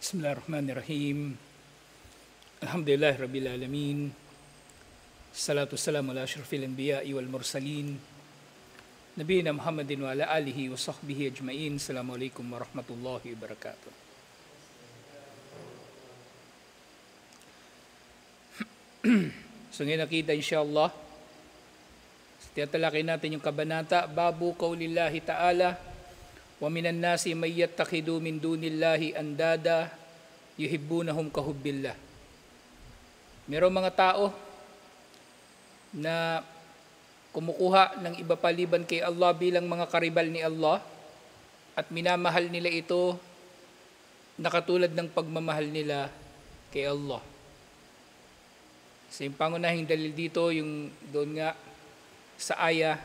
Bismillahirrahmanirrahim. Alhamdulillah Rabbil Alamin. Salatu wassalamu ala asyrafil anbiya'i wal mursalin. Nabiyina Muhammadin wa ala alihi wa sahbihi ajma'in. Assalamualaikum warahmatullahi wabarakatuh. So ngayon nakita insyaAllah, tiyatalakay natin yung kabanata, Babu Qawlillahi Ta'ala, wa minan nasi may yattakhidu min dunillahi andada yuhibbunahum kahubbillah. Merong mga tao na kumukuha ng iba paliban kay Allah bilang mga karibal ni Allah at minamahal nila ito na katulad ng pagmamahal nila kay Allah. So yung pangunahing dalil dito, yung doon nga sa aya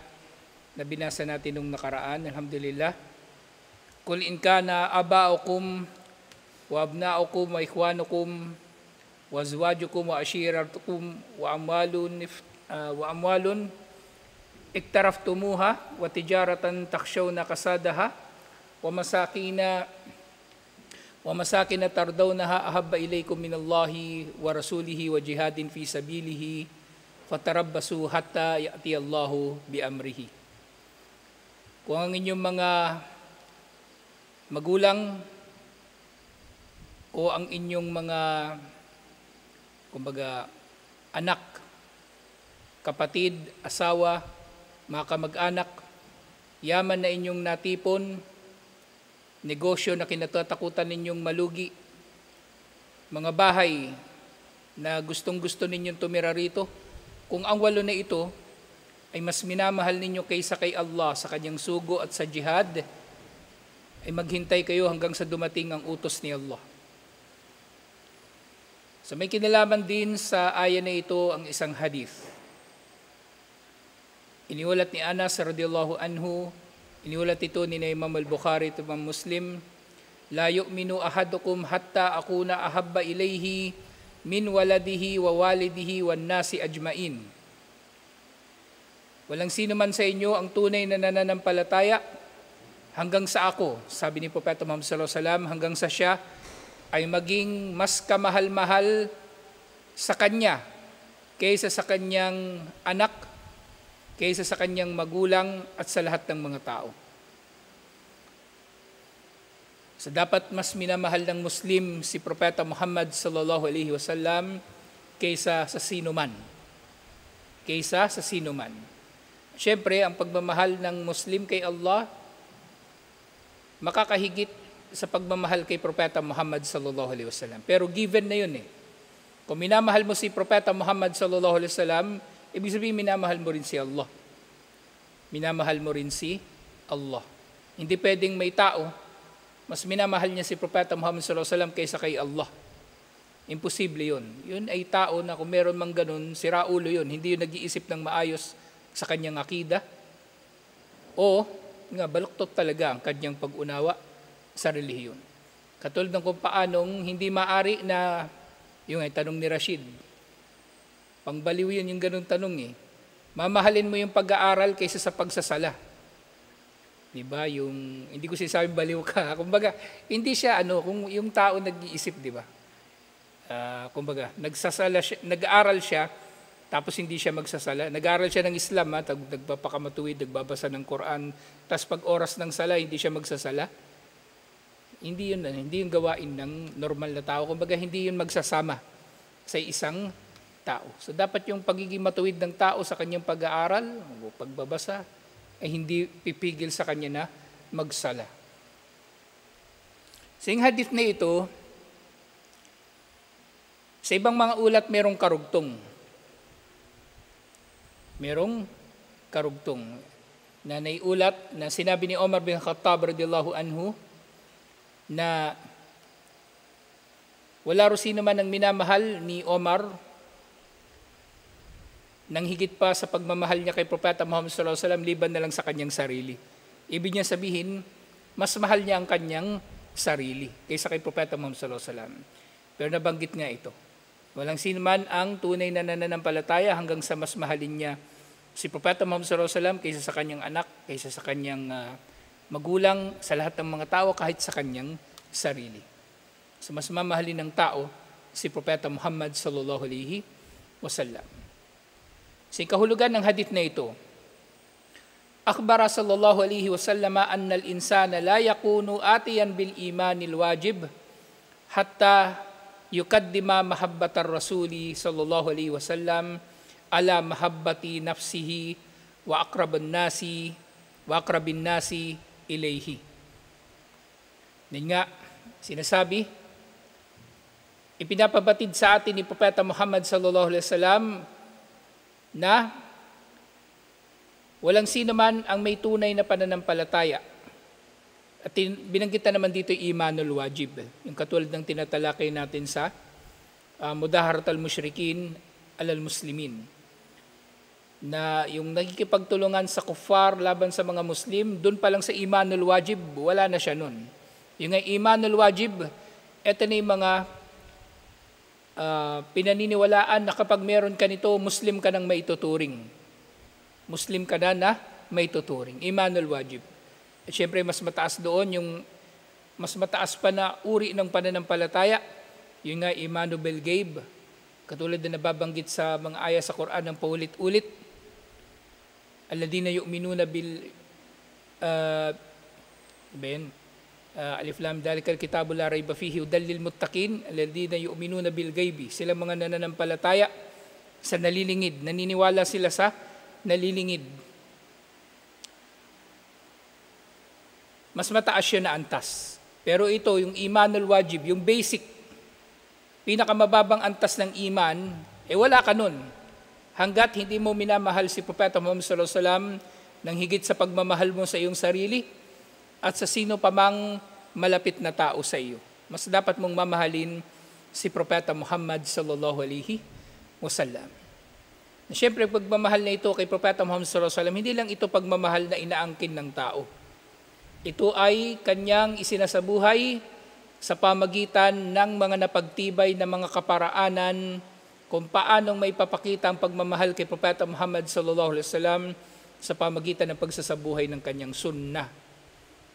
na binasa natin nung nakaraan, alhamdulillah. Kul in kana aba'ukum wa abna'ukum wa ikhwanukum wa azwajukum wa ashiratukum wa amwalun iktaraftumuha wa tijaratan takshawna kasadaha wa masakina tardawnaha ahabba ilaykum minallahi wa rasulihi wa jihadin fi sabilihi fatarabbasu hatta ya'ti Allahu bi amrihi. Kung ang inyong mga magulang o ang inyong mga anak, kapatid, asawa, mga kamag-anak, yaman na inyong natipon, negosyo na kinatatakutan ninyong malugi, mga bahay na gustong-gusto ninyong tumira rito, kung ang walo na ito ay mas minamahal ninyo kaysa kay Allah sa kanyang sugo at sa jihad, ay maghintay kayo hanggang sa dumating ang utos ni Allah. So may kinalaman din sa aya na ito ang isang hadith. Iniulat ni Anas radhiyallahu anhu, iniulat ito ni Imam al-Bukhari at Imam Muslim, la yu'minu ahadukum hatta akuna ahabba ilayhi min waladihi wa walidihi wan nasi ajmain. Walang sino man sa inyo ang tunay na nananampalataya hanggang sa ako, sabi ni Propeta Muhammad sallallahu alaihi wasallam, hanggang sa siya ay maging mas kamahal-mahal sa kanya kaysa sa kanyang anak, kaysa sa kanyang magulang at sa lahat ng mga tao. So dapat mas minamahal ng Muslim si Propeta Muhammad sallallahu alaihi wasallam kaysa sa sino man. Kaysa sa sino man. Siyempre, ang pagmamahal ng Muslim kay Allah makakahigit sa pagmamahal kay Propeta Muhammad sallallahu alaihi wasallam. Pero given na yun eh. Kung minamahal mo si Propeta Muhammad sallallahu alaihi wasallam, ibig sabihin minamahal mo rin si Allah. Minamahal mo rin si Allah. Hindi pwedeng may tao, mas minamahal niya si Propeta Muhammad sallallahu alaihi wasallam kaysa kay Allah. Imposible yun. Yun ay tao na kung meron mang ganun, sira ulo yun. Hindi yun nag-iisip ng maayos sa kanyang akida. O nga baluktot talaga ang kanyang pag-unawa sa relihiyon. Katulad ng kung paanong hindi maari na, yung ay tanong ni Rashid, pangbaliw yun yung ganung tanong eh. Mamahalin mo yung pag-aaral kaysa sa pagsasala. Diba? Yung, hindi ko sinasabing baliw ka. Kumbaga, hindi siya kung yung tao nag-iisip, diba? Kumbaga, nag-aaral siya, tapos hindi siya magsasala. Nag-aaral siya ng Islam, nagpapakamatuwid, nagbabasa ng Quran, tapos pag oras ng sala, hindi siya magsasala. Hindi yun gawain ng normal na tao. Kumbaga, hindi yun magsasama sa isang tao. So, dapat yung pagiging matuwid ng tao sa kanyang pag-aaral, o pagbabasa, ay hindi pipigil sa kanya na magsala. Sa hadith na ito, sa ibang mga ulat merong karugtong. Merong karugtong na naiulat na sinabi ni Omar bin Khattab radhiyallahu anhu na wala ro sino man ang minamahal ni Omar nang higit pa sa pagmamahal niya kay Propeta Muhammad sallallahu alaihi wasallam liban na lang sa kanyang sarili. Ibig niya sabihin, mas mahal niya ang kanyang sarili kaysa kay Propeta Muhammad sallallahu alaihi wasallam. Pero nabanggit nga ito. Walang sino man ang tunay na nananampalataya hanggang sa mas mahalin niya si Propeta Muhammad sallallahu alaihi wasallam kaysa sa kanyang anak, kaysa sa kanyang magulang, sa lahat ng mga tao, kahit sa kanyang sarili. So mas mamahalin ng tao si Propeta Muhammad sallallahu alaihi wasallam. Sa kahulugan ng hadith na ito, akhbara sallallahu alaihi wasallam anna al-insana la yakunu atiyan bil imanil wajib hatta yukaddima mahabbatar rasuli sallallahu alaihi wasallam ala mahabbati nafsihi wa aqrabin nasi ilayhi. Yan nga, sinasabi, ipinapabatid sa atin ni Propeta Muhammad sallallahu alaihi wasallam na walang sino man ang may tunay na pananampalataya. At binanggit na naman dito yung imanul wajib, yung katulad ng tinatalakay natin sa mudaharat al-mushrikin alal muslimin, na yung nagkikipagtulungan sa kuffar laban sa mga Muslim, doon pa lang sa imanul wajib, wala na siya nun. Yung imanul wajib, eto na yung mga pinaniniwalaan na kapag meron ka nito, Muslim ka nang maituturing. Muslim ka na maituturing. Imanul wajib. At syempre, mas mataas doon, yung mas mataas pa na uri ng pananampalataya, yung nga imanu bil ghaib, katulad na nababanggit sa mga aya sa Quran ng paulit-ulit, alladhina yu'minuna bil alif lam dalikal kitabu la rayba fihi hudal lil muttaqin alladhina yu'minuna bil ghaibi. Sila mga nananampalataya sa nalilingid, naniniwala sila sa nalilingid. Mas mataas siya na antas. Pero ito, yung imanul wajib, yung basic, pinakamababang antas ng iman, wala ka nun. Hanggat hindi mo minamahal si Propeta Muhammad sallallahu alaihi wasallam nang higit sa pagmamahal mo sa iyong sarili at sa sino pa mang malapit na tao sa iyo. Mas dapat mong mamahalin si Propeta Muhammad sallallahu alaihi wasallam. Siyempre, pagmamahal na ito kay Propeta Muhammad sallallahu alaihi wasallam, hindi lang ito pagmamahal na inaangkin ng tao. Ito ay kanyang isinasabuhay sa pamagitan ng mga napagtibay na mga kaparaanan kung paanong may papakita ang pagmamahal kay Propeta Muhammad sallallahu alaihi wasallam sa pamagitan ng pagsasabuhay ng kanyang sunnah.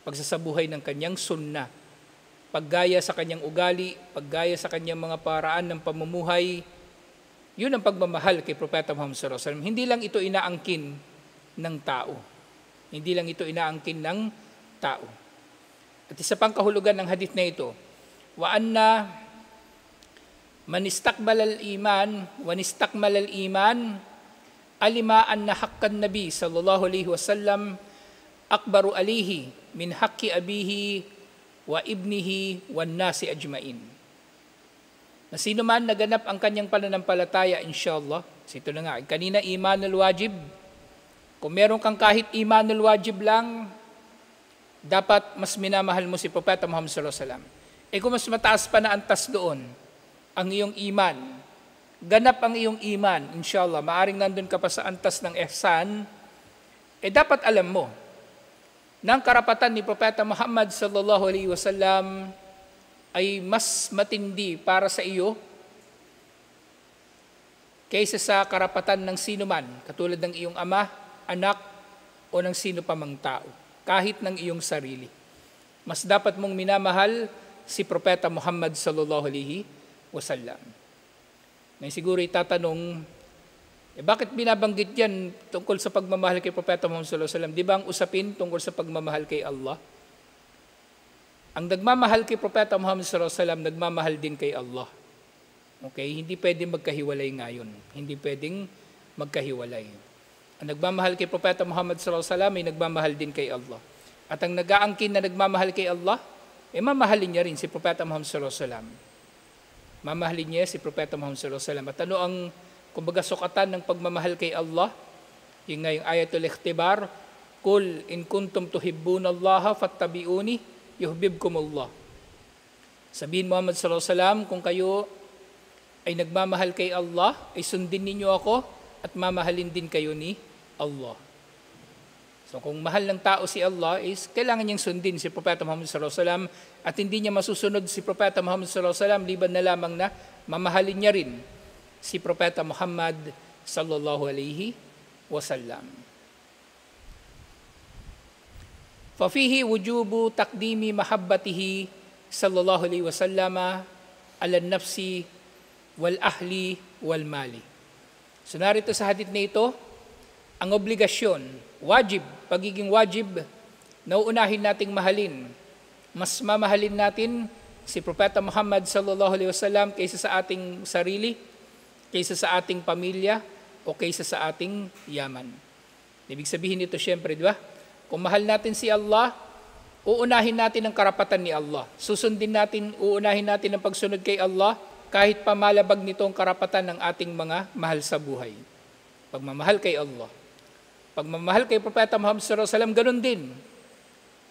Pagsasabuhay ng kanyang sunnah. Paggaya sa kanyang ugali, paggaya sa kanyang mga paraan ng pamumuhay, yun ang pagmamahal kay Propeta Muhammad sallallahu alaihi wasallam. Hindi lang ito inaangkin ng tao. Hindi lang ito inaangkin ng tao. At isa pang kahulugan ng hadith na ito, wa anna man istakbal al-iman wa nistakmal al-iman alima anna haqqan nabi sallallahu alaihi wasallam akbaru alihi min haqqi abihi wa ibnihi wan nasi ajmain. Na sino man naganap ang kanyang pananampalataya, inshallah, ito na nga, kanina imanul wajib, kung meron kang kahit imanul wajib lang, dapat mas minamahal mo si Propeta Muhammad sallallahu alaihi wasallam. Kung mas mataas pa na antas doon, ang iyong iman, ganap ang iyong iman, inshallah, maaring nandun ka pa sa antas ng ihsan, dapat alam mo, na ang karapatan ni Propeta Muhammad sallallahu alaihi wasallam ay mas matindi para sa iyo kaysa sa karapatan ng sino man, katulad ng iyong ama, anak, o ng sino pa mang tao, kahit ng iyong sarili. Mas dapat mong minamahal si Propeta Muhammad sallallahu alaihi wasallam. Ngayon siguro itatanong, bakit binabanggit yan tungkol sa pagmamahal kay Propeta Muhammad sallallahu alaihi wasallam? Di ba ang usapin tungkol sa pagmamahal kay Allah? Ang nagmamahal kay Propeta Muhammad sallallahu alaihi wasallam, nagmamahal din kay Allah. Okay? Hindi pwedeng magkahiwalay ngayon. Hindi pwedeng magkahiwalay. Ang nagmamahal kay Propeta Muhammad sallallahu alaihi wasallam ay nagmamahal din kay Allah. At ang nag-aangkin na nagmamahal kay Allah, mamahalin niya rin si Propeta Muhammad sallallahu alaihi wasallam. Mamahalin niya si Propeta Muhammad sallallahu alaihi wasallam. At ano ang kumbaga sukatan ng pagmamahal kay Allah? Yung nga yung ayatul ikhtibar, Kul in kuntum tuhibbunallaha fattabi'uni yuhibbukumullah. Sabihin Muhammad sallallahu alaihi wasallam, kung kayo ay nagmamahal kay Allah, ay sundin ninyo ako at mamahalin din kayo ni Allah. So kung mahal ng tao si Allah, is kailangan niyang sundin si Propeta Muhammad sallallahu alaihi wasallam at hindi niya masusunod si Propeta Muhammad sallallahu alaihi wasallam liban na lamang na mamahalin niya rin si Propeta Muhammad sallallahu alaihi wasallam. Fafihi wujubu taqdimi mahabbatihi sallallahu alaihi wasallam ala nafsi wal ahli wal mali. So narito sa hadith na ito, ang obligasyon, wajib, pagiging wajib, na uunahin nating mahalin. Mas mamahalin natin si Propeta Muhammad sallallahu alaihi wasallam kaysa sa ating sarili, kaysa sa ating pamilya, o kaysa sa ating yaman. Ibig sabihin nito syempre, di ba? Kung mahal natin si Allah, uunahin natin ang karapatan ni Allah. Susundin natin, uunahin natin ang pagsunod kay Allah, kahit pa malabag nito ang karapatan ng ating mga mahal sa buhay. Pagmamahal kay Allah. Pagmamahal kay Propeta Muhammad sallallahu alaihi wasallam, ganun din.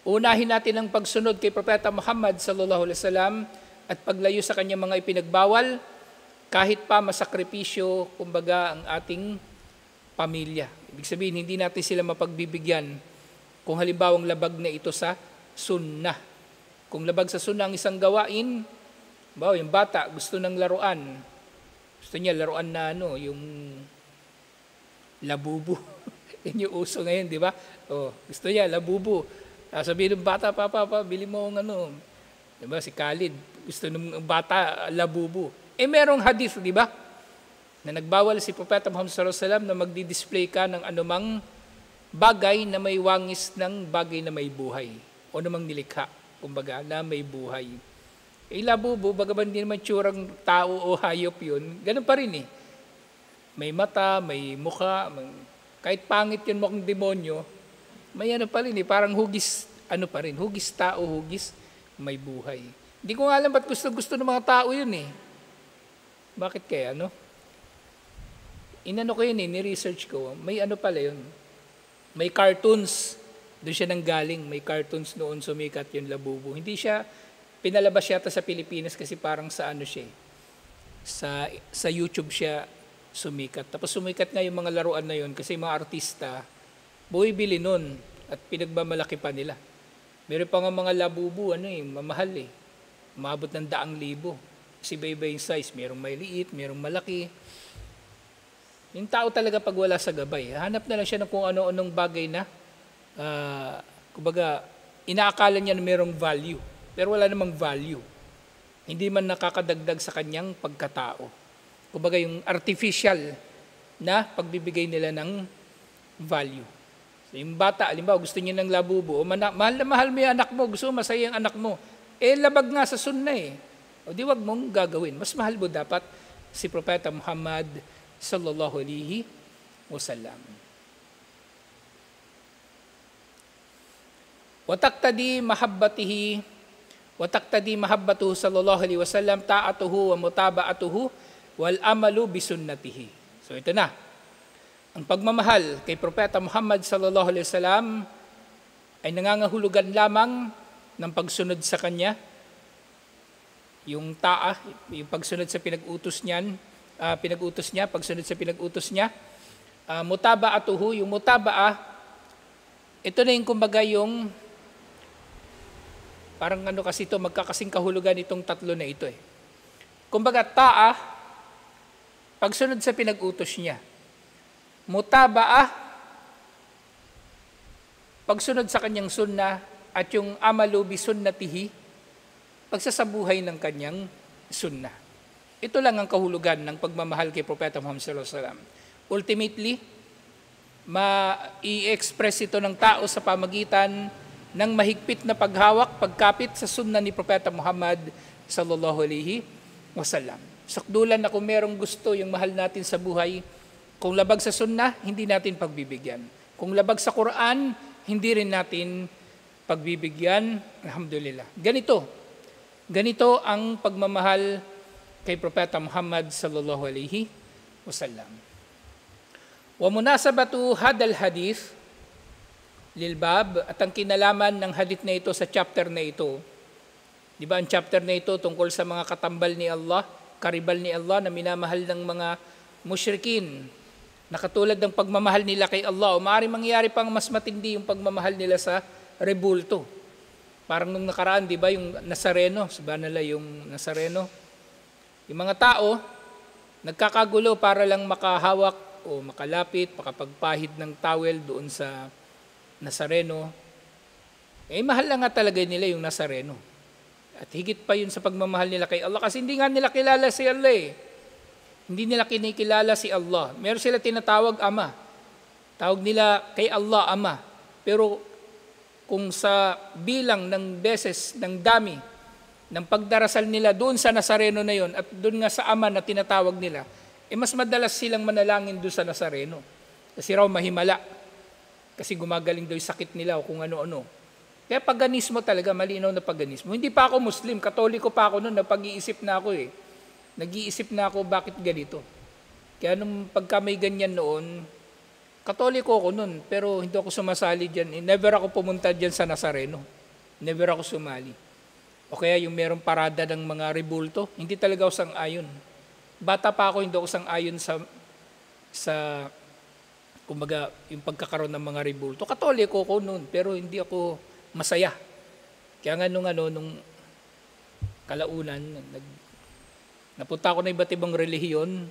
Unahin natin ang pagsunod kay Propeta Muhammad sallallahu alaihi wasallam at paglayo sa kanyang mga ipinagbawal, kahit pa masakripisyo, kumbaga, ang ating pamilya. Ibig sabihin, hindi natin sila mapagbibigyan kung halimbawang labag na ito sa sunnah. Kung labag sa sunnah ang isang gawain, yung bata gusto ng laruan. Gusto niya laruan na yung labubu. Yan yung uso ngayon, di ba? Gusto niya labubu. Sabihin ng bata, papa, bili mo ng di ba, si Khalid, gusto ng bata labubu. Merong hadith, di ba? Na nagbawal si Propeta Muhammad sallallahu alaihi wasallam na magdi-display ka ng anumang bagay na may wangis ng bagay na may buhay. O namang nilikha, kumbaga, na may buhay. Labubo, bagaman hindi naman tsurang tao o hayop yun, ganun pa rin eh. May mata, may mukha, kahit pangit yun mukhang demonyo, may pa rin eh, parang hugis, pa rin, hugis tao, hugis, may buhay. Hindi ko nga alam ba't gusto ng mga tao yun eh. Bakit kaya, Inano ko yun eh, ni-research ko, may pala yun. May cartoons, doon siya nanggaling, may cartoons noon sumikat yung labubo. Hindi siya, pinalabas yata sa Pilipinas kasi parang sa siya sa YouTube siya sumikat. Tapos sumikat nga yung mga laruan na yun kasi mga artista buibili nun at pinagmamalaki pa nila. Meron pa nga mga labubu, mamahal eh. Umabot ng 100,000. Kasi iba-iba yung size. Merong may liit, merong malaki. Yung tao talaga pag wala sa gabay, hanap na lang siya ng kung ano-anong bagay na kumbaga, inaakala niya na merong value. Pero wala namang value. Hindi man nakakadagdag sa kanyang pagkatao. Kumbaga yung artificial na pagbibigay nila ng value. So yung bata, alimbawa gusto niya ng labubo, mahal na mahal mo yung anak mo, gusto mo masaya yung anak mo. Labag nga sa sunna eh. O di wag mong gagawin. Mas mahal mo dapat si Propeta Muhammad sallallahu alaihi wasallam. Wataktadi mahabbatuhu sallallahu alaihi wasallam ta'atuhu wa mutaba'atuhu wal amalu bisunnatihi. So ito na. Ang pagmamahal kay Propeta Muhammad sallallahu alaihi wasallam ay nangangahulugan lamang ng pagsunod sa kanya, yung yung pagsunod sa pinag-utos niya, pagsunod sa pinag-utos niya. Mutaba'atuhu, yung mutaba'a, ito na yung kumbaga yung parang kasi ito, magkakasing kahulugan itong tatlo na ito eh. Kumbaga, pagsunod sa pinag-utos niya. Mutaba'a, pagsunod sa kanyang sunna, at yung amalu bi sunnatihi, pagsasabuhay ng kanyang sunna. Ito lang ang kahulugan ng pagmamahal kay Propeta Muhammad sallallahu alaihi wasallam. Ultimately, i-express ito ng tao sa pamagitan ng mahigpit na paghawak, pagkapit sa sunna ni Propeta Muhammad sallallahu alaihi wasallam. Sakdulan na kung merong gusto yung mahal natin sa buhay, kung labag sa sunna, hindi natin pagbibigyan. Kung labag sa Quran, hindi rin natin pagbibigyan. Alhamdulillah. Ganito ang pagmamahal kay Propeta Muhammad sallallahu alaihi wasallam. Wa munasabatu hadal hadith lilbab, at ang kinalaman ng hadith na ito sa chapter na ito. Di ba ang chapter na ito tungkol sa mga katambal ni Allah, karibal ni Allah na minamahal ng mga musyrikin, na katulad ng pagmamahal nila kay Allah, o maaaring mangyari pang mas matindi yung pagmamahal nila sa rebulto. Parang nung nakaraan, di ba, yung Nazareno, subhanallah yung Nazareno. Yung mga tao, nagkakagulo para lang makahawak o makalapit, makapagpahid ng towel doon sa Nazareno. Mahal lang nga talaga nila yung Nazareno. At higit pa yun sa pagmamahal nila kay Allah kasi hindi nga nila kilala si Allah eh. Hindi nila kinikilala si Allah. Meron sila tinatawag Ama. Tawag nila kay Allah Ama. Pero kung sa bilang ng beses, ng dami, ng pagdarasal nila doon sa Nazareno na yon at doon nga sa Ama na tinatawag nila, mas madalas silang manalangin doon sa Nazareno. Kasi raw mahimala. Kasi gumagaling daw yung sakit nila o kung ano-ano. Kaya paganismo talaga, malinaw na paganismo. Hindi pa ako Muslim, Katoliko pa ako noon, napag-iisip na ako eh. Nag-iisip na ako bakit ganito. Kaya nung pagka may ganyan noon, Katoliko ako noon, pero hindi ako sumasali dyan. Never ako pumunta dyan sa Nazareno. Never ako sumali. O kaya yung merong parada ng mga rebulto, hindi talaga ako sang-ayon. Bata pa ako, hindi ako sang-ayon sa kumbaga, yung pagkakaroon ng mga rebulto. Katoliko ko noon, pero hindi ako masaya. Kaya nga nung kalaunan, napunta ako na iba't ibang relihiyon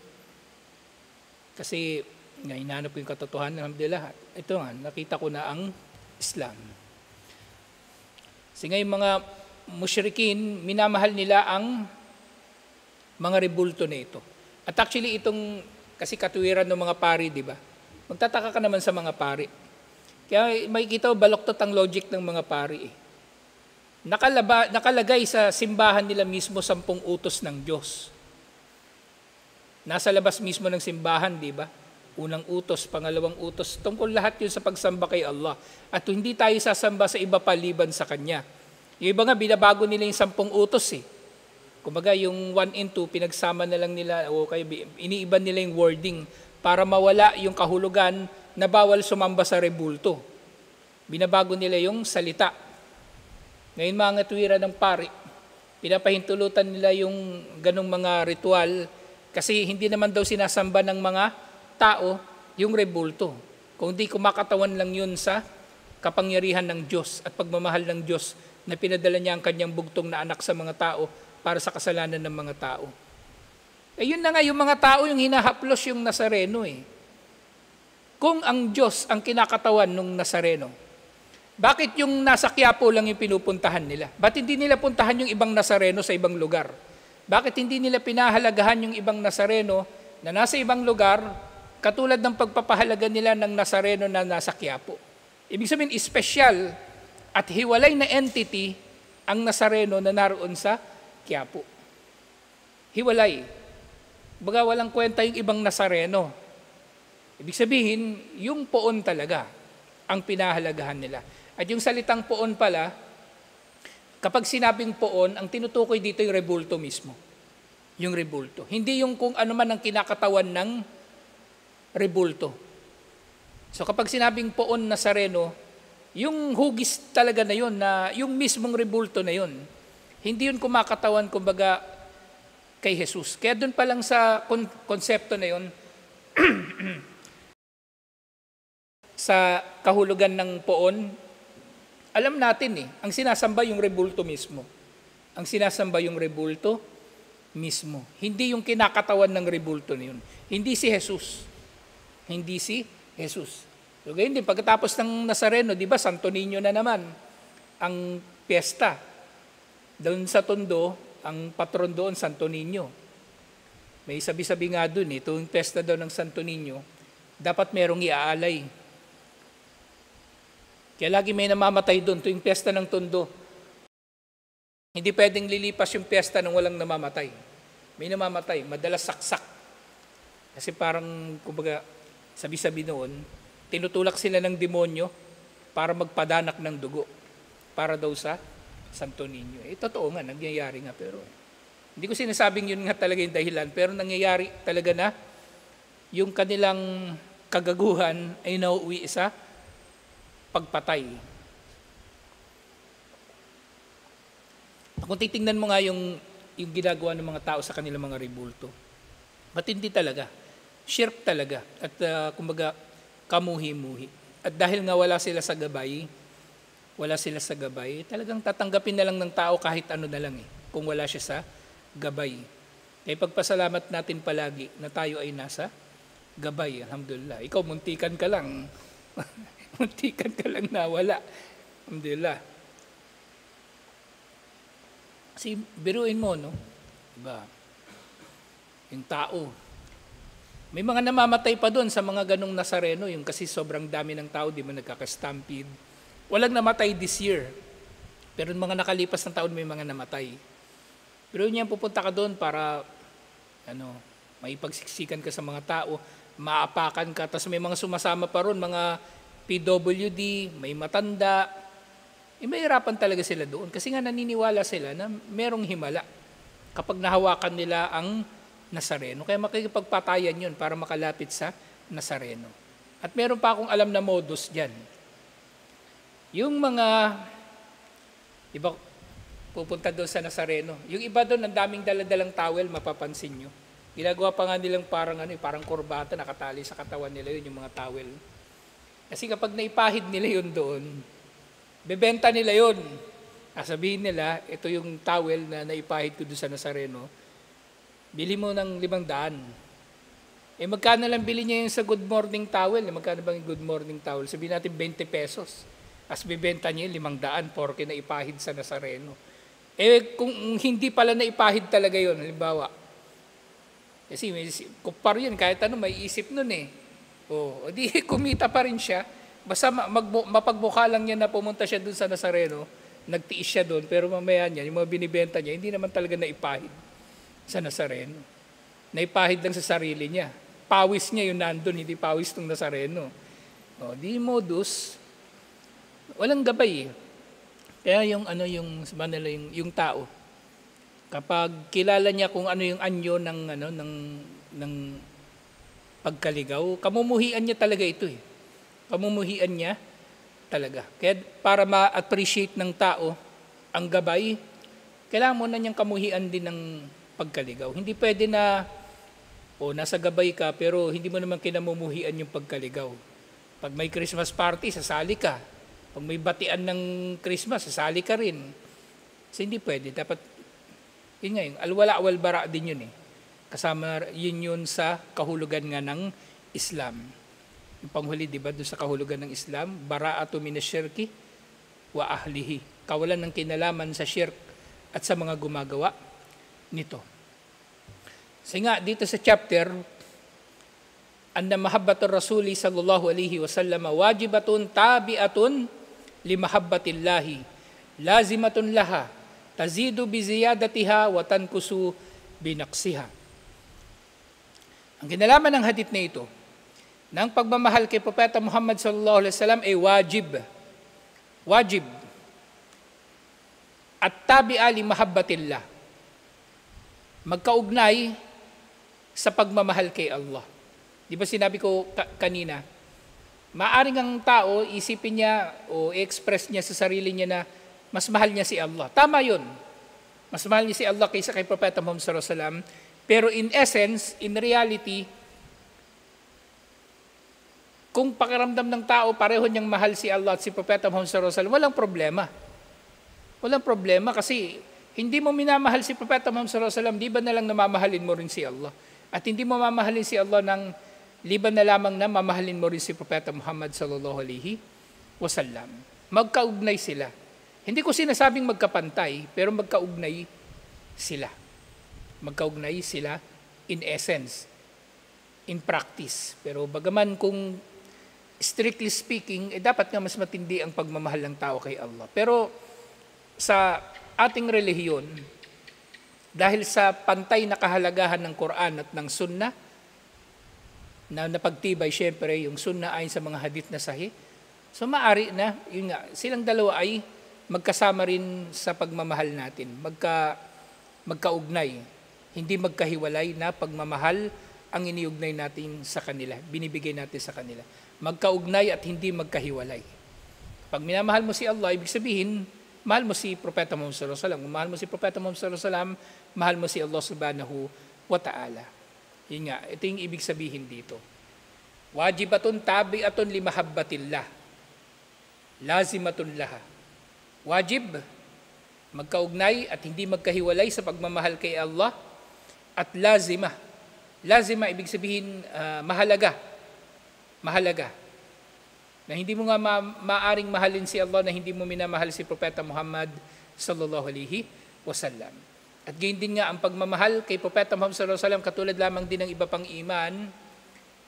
kasi nga hinahanap ko yung katotohanan. Alhamdulillah, ito nga, nakita ko na ang Islam. Kasi nga yung mga musyrikin, minamahal nila ang mga rebulto na ito. At actually itong, kasi katuwiran ng mga pari, di ba? Magtataka ka naman sa mga pari. Kaya makikita mo, baloktot ang logic ng mga pari eh. Nakalagay sa simbahan nila mismo 10 utos ng Diyos. Nasa labas mismo ng simbahan, di ba? Unang utos, pangalawang utos, tungkol lahat yun sa pagsamba kay Allah. At hindi tayo sasamba sa iba paliban sa Kanya. Yung iba nga, binabago nila yung 10 utos eh. Kumbaga yung 1 and 2, pinagsama na lang nila, o kaya iniiban nila yung wording para mawala yung kahulugan na bawal sumamba sa rebulto. Binabago nila yung salita. Ngayon mga tuwira ng pari, pinapahintulutan nila yung ganong mga ritual kasi hindi naman daw sinasamba ng mga tao yung rebulto. Kung di kumakatawan lang yun sa kapangyarihan ng Diyos at pagmamahal ng Diyos na pinadala niya ang kanyang bugtong na anak sa mga tao para sa kasalanan ng mga tao. Yun na nga, yung mga tao yung hinahaplos yung Nazareno eh. Kung ang Diyos ang kinakatawan ng Nazareno, bakit yung nasa Quiapo lang yung pinupuntahan nila? Bakit hindi nila puntahan yung ibang Nazareno sa ibang lugar? Bakit hindi nila pinahalagahan yung ibang Nazareno na nasa ibang lugar katulad ng pagpapahalaga nila ng Nazareno na nasa Quiapo? Ibig sabihin, espesyal at hiwalay na entity ang Nazareno na naroon sa Quiapo. Hiwalay. Baga walang kwenta yung ibang Nazareno. Ibig sabihin, yung poon talaga ang pinahalagahan nila. At yung salitang poon pala, kapag sinabing poon, ang tinutukoy dito yung rebulto mismo. Yung rebulto. Hindi yung kung ano man ang kinakatawan ng rebulto. So kapag sinabing poon Nazareno, yung hugis talaga na yun, na yung mismong rebulto na yun, hindi yun kumakatawan kumbaga kay Jesus. Kaya dun pa lang sa konsepto na yun, sa kahulugan ng poon, alam natin ang sinasamba yung rebulto mismo. Ang sinasamba yung rebulto mismo. Hindi yung kinakatawan ng rebulto na yun. Hindi si Jesus. Hindi si Jesus. So gayon din, pagkatapos ng Nazareno, di ba, Santo Niño na naman ang piyesta. Doon sa Tondo, ang patron doon, Santo Niño. May sabi-sabi nga doon, itong piyesta daw ng Santo Niño, dapat merong iaalay. Kaya lagi may namamatay doon, tuwing piyesta ng Tondo. Hindi pwedeng lilipas yung piyesta nang walang namamatay. May namamatay, madalas saksak. Kasi parang, kumbaga, sabi-sabi noon, tinutulak sila ng demonyo para magpadanak ng dugo. Para daw sa Santo Niño. Totoo nga, nangyayari nga. Pero hindi ko sinasabing yun nga talaga yung dahilan. Pero nangyayari talaga na yung kanilang kagaguhan ay nauuwi sa pagpatay. Kung titingnan mo nga yung ginagawa ng mga tao sa kanilang mga rebulto, matindi talaga. Shirk talaga. At kumbaga, kamuhi-muhi. At dahil nga wala sila sa gabay, talagang tatanggapin na lang ng tao kahit ano na lang kung wala siya sa gabay. Kaya pagpasalamat natin palagi na tayo ay nasa gabay. Alhamdulillah. Ikaw, muntikan ka lang. Muntikan ka lang na wala. Alhamdulillah. Kasi biruin mo, no? Diba? Yung tao. May mga namamatay pa doon sa mga ganong Nazareno, yung kasi sobrang dami ng tao, di ba nagkaka-stampede. Walang namatay this year. Pero mga nakalipas na taon may mga namatay. Pero niya pupunta ka doon para maipagsiksikan ka sa mga tao, maapakan ka, tapos may mga sumasama pa ron, mga PWD, may matanda. Mahirapan talaga sila doon kasi nga naniniwala sila na merong himala kapag nahawakan nila ang Nazareno. Kaya makikipagpatayan yun para makalapit sa Nazareno. At meron pa akong alam na modus dyan. Yung mga, iba, pupunta doon sa Nazareno. Yung iba doon, ang daming daladalang towel, mapapansin nyo. Ginagawa pa nga nilang parang kurbata, nakatali sa katawan nila yun, yung mga towel. Kasi kapag naipahid nila yun doon, bebenta nila yun. Sabihin nila, ito yung towel na naipahid ko doon sa Nazareno, bili mo ng 500. Magkano lang bili niya yung sa good morning towel? Magkano bang yung good morning towel? Sabihin natin 20 pesos. As bibenta niya yung 500 porque naipahid sa Nazareno. Kung hindi pala naipahid talaga yun, halimbawa, kasi kupar yun, kahit ano, may isip nun eh. Di kumita pa rin siya. Basta mapagbuka lang niya na pumunta siya dun sa Nazareno, nagtiis siya dun, pero mamaya niya, yung mga binibenta niya, hindi naman talaga naipahid sa Nazareno. Naipahid lang sa sarili niya. Pawis niya yung nandun, hindi pawis ng Nazareno. Di modus, walang gabay eh. Kaya yung tao, kapag kilala niya kung ano yung anyo ng pagkaligaw, kamumuhian niya talaga ito eh. Kamumuhian niya talaga. Kaya para ma-appreciate ng tao ang gabay, kailangan mo na niyang kamuhian din ng pagkaligaw. Hindi pwede na nasa gabay ka pero hindi mo naman kinamumuhian yung pagkaligaw. Pag may Christmas party, sasali ka. Pag may batian ng Christmas, sasali ka rin. Kasi hindi pwede. Dapat, yun nga, yung alwala-awal-bara din yun eh. Kasama yun sa kahulugan nga ng Islam. Yung panghuli, di ba, doon sa kahulugan ng Islam, bara'atu minasyirki wa ahlihi. Kawalan ng kinalaman sa shirk at sa mga gumagawa nito. Kasi nga, dito sa chapter, anna mahabbatur rasuli sallallahu alaihi wasallam wajibatun tabi'atun li mahabbatillahi lazimatun laha tazidu bi ziyadatiha wa tankusu bi naqsiha. Ang kinalaman ng hadith na ito, ng pagmamahal kay Propeta Muhammad sallallahu alaihi wasallam ay wajib. Wajib. At tabi'a li mahabbatillah. Magkaugnay sa pagmamahal kay Allah. Di ba sinabi ko kanina, maaring ang tao, isipin niya o i-express niya sa sarili niya na mas mahal niya si Allah. Tama yun. Mas mahal niya si Allah kaysa kay Propeta Muhammad sallallahu alaihi wasallam. Pero in essence, in reality, kung pakiramdam ng tao, pareho niyang mahal si Allah at si Propeta Muhammad sallallahu alaihi wasallam, walang problema. Walang problema kasi hindi mo minamahal si Propeta Muhammad sallallahu alaihi wasallam, di ba na lang namamahalin mo rin si Allah? At hindi mo mamahalin si Allah ng liban na lamang na mamahalin mo rin si Propeta Muhammad sallallahu alaihi wasallam. Magkaugnay sila. Hindi ko sinasabing magkapantay, pero magkaugnay sila. Magkaugnay sila in essence, in practice. Pero bagaman kung strictly speaking, dapat nga mas matindi ang pagmamahal ng tao kay Allah. Pero sa ating relihiyon, dahil sa pantay na kahalagahan ng Quran at ng Sunnah, na napagtibay siyempre yung Sunnah ayon sa mga hadith na sahih, so maaari na, yun nga, silang dalawa ay magkasama rin sa pagmamahal natin, magkaugnay, hindi magkahiwalay na pagmamahal ang iniugnay natin sa kanila, binibigay natin sa kanila. Magkaugnay at hindi magkahiwalay. Pag minamahal mo si Allah, ibig sabihin, mahal mo si Propeta Muhammad sallallahu alaihi wasallam. Kung mahal mo si Propeta Muhammad sallallahu alaihi wasallam, mahal mo si Allah subhanahu wa ta'ala. Yun nga, ito yung ibig sabihin dito. Wajibatun tabi'atun li mahabbatillah. Lazimatun laha. Wajib, magkaugnay at hindi magkahiwalay sa pagmamahal kay Allah. At lazima. Lazima, ibig sabihin, mahalaga. Mahalaga. Na hindi mo nga maaring mahalin si Allah na hindi mo minamahal si Propeta Muhammad sallallahu alaihi wasallam. At gayon din nga ang pagmamahal kay Propeta Muhammad sallallahu alaihi wasallam, katulad lamang din ng iba pang iman,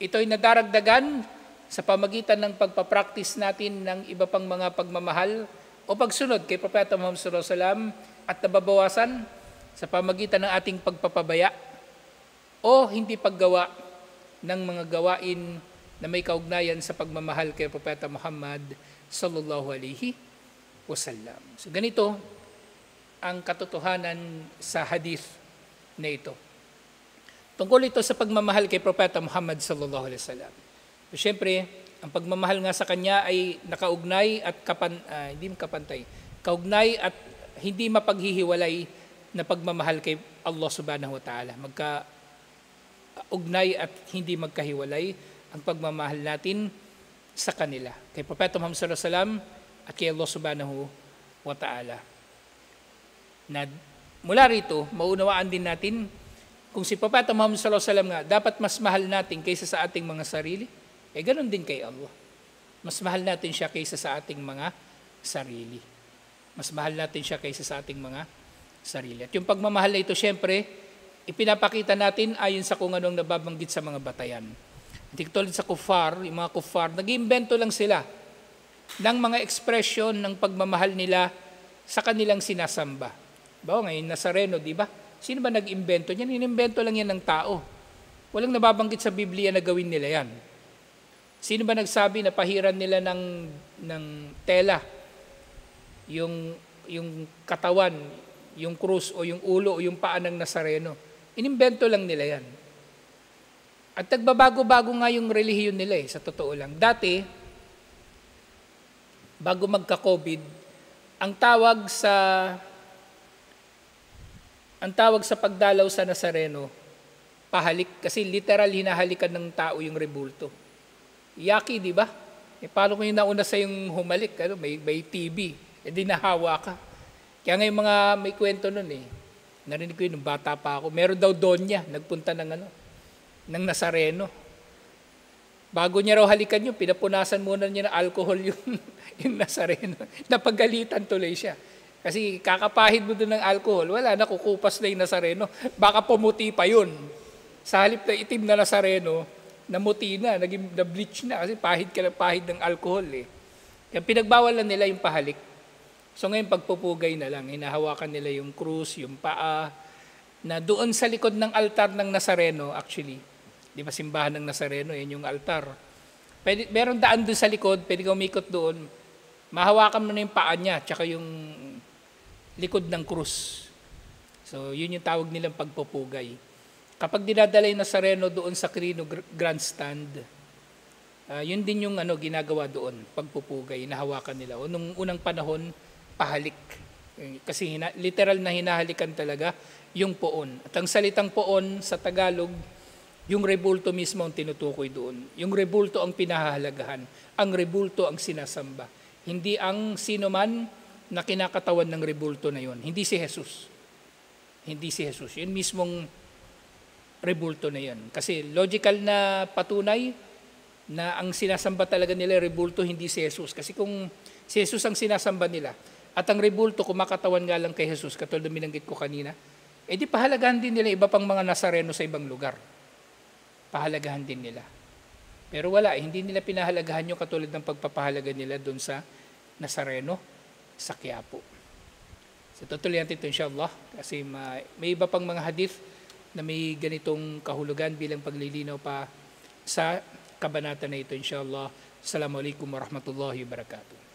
ito'y nadaragdagan sa pamagitan ng pagpapractice natin ng iba pang mga pagmamahal o pagsunod kay Propeta Muhammad sallallahu alaihi wasallam, at nababawasan sa pamagitan ng ating pagpapabaya o hindi paggawa ng mga gawain na may kaugnayan sa pagmamahal kay Propeta Muhammad sallallahu alaihi wasallam. So ganito ang katotohanan sa hadith na ito. Tungkol ito sa pagmamahal kay Propeta Muhammad sallallahu alaihi wasallam. So, siyempre, ang pagmamahal nga sa kanya ay nakaugnay at kaugnay at hindi mapaghihiwalay na pagmamahal kay Allah subhanahu wa ta'ala. Magkaugnay at hindi magkahiwalay ang pagmamahal natin sa kanila. Kay Propeta Muhammad sallallahu alaihi wasallam at kay Allah subhanahu wa ta'ala. Na mula rito, maunawaan din natin kung si Propeta Muhammad sallallahu alaihi wasallam nga dapat mas mahal natin kaysa sa ating mga sarili, ganoon din kay Allah. Mas mahal natin siya kaysa sa ating mga sarili. Mas mahal natin siya kaysa sa ating mga sarili. At yung pagmamahal na ito, syempre, ipinapakita natin ayon sa kung anong nababanggit sa mga batayan. Hindi tulad sa kuffar, yung mga kuffar, nag-iimbento lang sila ng mga ekspresyon ng pagmamahal nila sa kanilang sinasamba. Bawa ngayon, Nazareno, di ba? Sino ba nag-imbento niyan? Inimbento lang yan ng tao. Walang nababanggit sa Biblia na gawin nila yan. Sino ba nagsabi na pahiran nila ng tela yung katawan, yung krus o yung ulo o yung paa ng Nazareno? Inimbento lang nila yan. At nagbabago-bago nga yung relihiyon nila sa totoo lang. Dati, bago magka-COVID, ang tawag sa pagdalaw sa Nazareno, pahalik, kasi literal hinahalikan ng tao yung rebulto. Yaki, di ba? Paano kung yung nauna sa yung humalik, may TB, di nahawa ka. Kaya nga yung mga may kwento nun narinig ko yun, nung bata pa ako, meron daw donya, nagpunta ng Nazareno. Bago niya raw halikan yun, pinapunasan muna niya ng alcohol yung Nazareno. Napagalitan tuloy siya. Kasi kakapahid mo doon ng alcohol, wala na, kukupas na yung Nazareno. Baka pumuti pa yun. Sa halip na itim na Nazareno, namuti na, na-bleach na, kasi pahid ng alcohol Kaya pinagbawalan nila yung pahalik. So ngayon pagpupugay na lang, hinahawakan nila yung krus, yung paa, na doon sa likod ng altar ng Nazareno, actually, di ba simbahan ng Nazareno, yan yung altar. Meron daan doon sa likod, pwede ka umikot doon, mahawakan mo na yung paa niya, tsaka yung likod ng krus. So, yun yung tawag nilang pagpupugay. Kapag dinadala yung Nazareno doon sa Quirino Grandstand, yun din yung ginagawa doon, pagpupugay, nahawakan nila. O nung unang panahon, pahalik. Kasi literal na hinahalikan talaga yung poon. At ang salitang poon sa Tagalog, yung rebulto mismo ang tinutukoy doon. Yung rebulto ang pinahahalagahan. Ang rebulto ang sinasamba. Hindi ang sino man na kinakatawan ng rebulto na yon. Hindi si Jesus. Hindi si Jesus. Yun mismong rebulto na yon. Kasi logical na patunay na ang sinasamba talaga nila rebulto, hindi si Jesus. Kasi kung si Jesus ang sinasamba nila, at ang rebulto kumakatawan nga lang kay Jesus, katulad na binanggit ko kanina, di pahalagahan din nila iba pang mga Nazareno sa ibang lugar. Pahalagahan din nila. Pero wala, hindi nila pinahalagahan yung katulad ng pagpapahalaga nila doon sa Nazareno, sa Quiapo. So tutuloy natin ito inshallah, kasi may iba pang mga hadith na may ganitong kahulugan bilang paglilinaw pa sa kabanata na ito inshallah. Assalamualaikum warahmatullahi wabarakatuh.